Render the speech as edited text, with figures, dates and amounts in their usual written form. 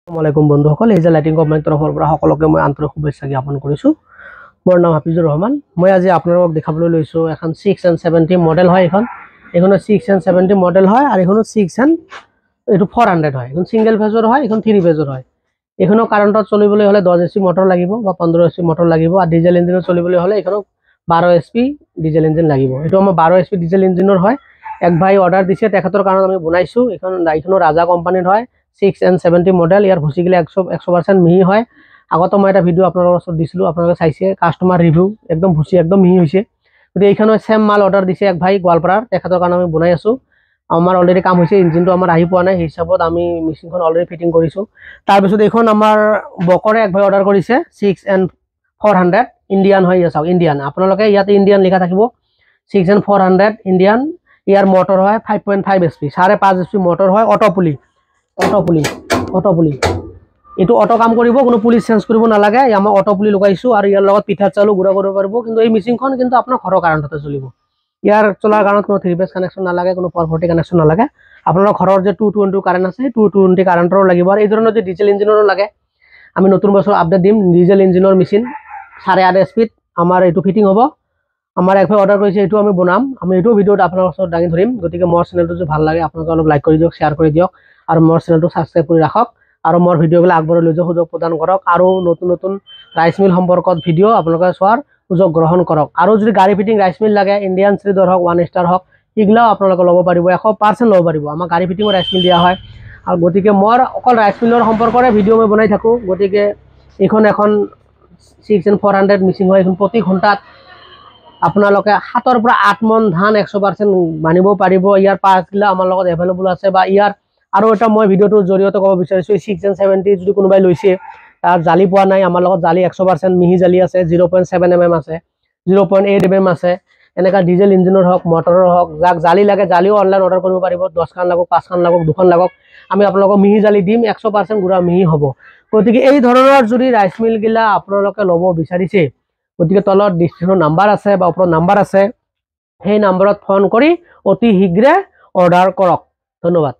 আসসালামু বন্ধুসকল, এই যে লাইটিং কোম্পানীৰ তৰফৰ পৰা সকলোকে মই আন্তৰিক শুভেচ্ছা জ্ঞাপন কৰিছোঁ। মোৰ নাম হাফিজুৰ ৰহমান। মই আজি আপোনালোকক দেখাবলৈ লৈছোঁ এখন 6N70 মডেল হয়। এইখন 6N70 মডেল হয় আৰু এইখন 6N এইটো 400 হয়। এইখন সিঙ্গেল ফেজৰ হয়, এইখন 3 ফেজৰ হয়। এইখনৰ কাৰেণ্টত চলিবলৈ হ'লে 10 HP মটৰ লাগিব বা 15 HP মটৰ লাগিব, আৰু ডিজেল ইঞ্জিনত চলিবলৈ হ'লে এইখনক 12 HP ডিজেল ইঞ্জিন লাগিব। এইটো আমাৰ 12 HP ডিজেল ইঞ্জিনৰ হয়। এক ভাই অৰ্ডাৰ দিছে, তেখেতৰ কাৰণে আমি বনাইছোঁ। এইখনো ৰাজা কোম্পানীৰ হয়, 6N70 মডেল। ইয়াৰ ভুচি গিলা 100% মিহি হয়। আগতে মই এটা ভিডিঅ' আপোনালোকৰ ওচৰত দিছিলোঁ, আপোনালোকে চাইছে, কাষ্টমাৰ ৰিভিউ একদম ভুচি একদম মিহি হৈছে। গতিকে এইখনো চেম মাল অৰ্ডাৰ দিছে এক ভাই গোৱালপাৰাৰ, তেখেতৰ কাৰণে আমি বনাই আছোঁ। আমাৰ অলৰেডি কাম হৈছে, ইঞ্জিনটো আমাৰ আহি পোৱা নাই, সেই হিচাপত আমি মেচিনখন অলৰেডি ফিটিং কৰিছোঁ। তাৰপিছত এইখন আমাৰ বকৰে এক ভাই অৰ্ডাৰ কৰিছে, 6N400 ইণ্ডিয়ান হয়। চাওক ইণ্ডিয়ান, আপোনালোকে ইয়াতে ইণ্ডিয়ান লিখা থাকিব। 6N400 Indian. ইয়াৰ মটৰ হয় 5.5 HP, 5.5 HP মটৰ হয়। অটো পুলি এইটো অটো কাম কৰিব, কোনো পুলিচ চেঞ্জ কৰিব নালাগে। আমাৰ অটো পুলি লগাইছোঁ আৰু ইয়াৰ লগত পিঠা চাউলো গুড়া কৰিব পাৰিব। কিন্তু এই মেচিনখন কিন্তু আপোনাৰ ঘৰৰ কাৰেণ্টতে চলিব। ইয়াৰ চলাৰ কাৰণত কোনো 3 ফেজ কানেকশ্যন নালাগে, কোনো 440 কানেকশ্যন নালাগে। আপোনালোকৰ ঘৰৰ যে 220 কাৰেণ্ট আছে, 220 কাৰেণ্টৰো লাগিব। আৰু এই ধৰণৰ যে ডিজেল ইঞ্জিনৰো লাগে, আমি নতুন বছৰ আপডেট দিম। ডিজেল ইঞ্জিনৰ মেচিন 8.5 SP আমাৰ এইটো ফিটিং হ'ব। আমাৰ এক ভাই অৰ্ডাৰ কৰিছে, এইটো আমি বনাম। আমি এইটো ভিডিঅ'ত আপোনাৰ ওচৰত দাঙি ধৰিম। গতিকে মোৰ চেনেলটো যদি ভাল লাগে আপোনালোকে অলপ লাইক কৰি দিয়ক, শ্বেয়াৰ কৰি দিয়ক, আৰু মোৰ চেনেলটো ছাবস্ক্ৰাইব কৰি ৰাখক, আৰু মোৰ ভিডিঅ'বিলাক আগবঢ়াই লৈ যোৱাৰ সুযোগ প্ৰদান কৰক। আৰু নতুন ৰাইচ মিল সম্পৰ্কত ভিডিঅ' আপোনালোকে চোৱাৰ সুযোগ গ্ৰহণ কৰক। আৰু যদি গাড়ী ফিটিং ৰাইচ মিল লাগে, ইণ্ডিয়ান চিৰিজৰ হওক, 1 ষ্টাৰ হওক, সেইগিলাও আপোনালোকে ল'ব পাৰিব, 100% ল'ব পাৰিব। আমাৰ গাড়ী ফিটিঙৰ ৰাইচ মিল দিয়া হয়। আৰু গতিকে মই অকল ৰাইচ মিলৰ সম্পৰ্কৰে ভিডিঅ' মই বনাই থাকোঁ। গতিকে এখন 6N400 মেচিন হয়। এইখন প্ৰতি ঘণ্টাত আপোনালোকে 7 পৰা 8 মন ধান 100% বানিব পাৰিব। ইয়াৰ পাৰ্টছগিলা আমাৰ লগত এভেইলেবল আছে। বা ইয়াৰ আৰু এটা মই ভিডিঅ'টোৰ জৰিয়তে ক'ব বিচাৰিছোঁ, 6N70 যদি কোনোবাই লৈছে, তাৰ জালি পোৱা নাই, আমাৰ লগত জালি 100% মিহি জালি আছে। 0.7 mm আছে, 0.8 mm আছে। এনেকুৱা ডিজেল ইঞ্জিনৰ হওক, মটৰৰ হওক, যাক জালি লাগে জালিও অনলাইন অৰ্ডাৰ কৰিব পাৰিব। 10খান লাগক, 5খান লাগক, 2খন লাগক, আমি আপোনালোকক মিহি জালি দিম। 100% গুড়া মিহি হ'ব। গতিকে এই ধৰণৰ যদি ৰাইচ মিলগিলা আপোনালোকে ল'ব বিচাৰিছে, গতিকে তলত ডিছক্ৰিপশ্যনৰ নাম্বাৰ আছে বা ওপৰত নাম্বাৰ আছে, সেই নাম্বাৰত ফোন কৰি অতি শীঘ্ৰে অৰ্ডাৰ কৰক। ধন্যবাদ।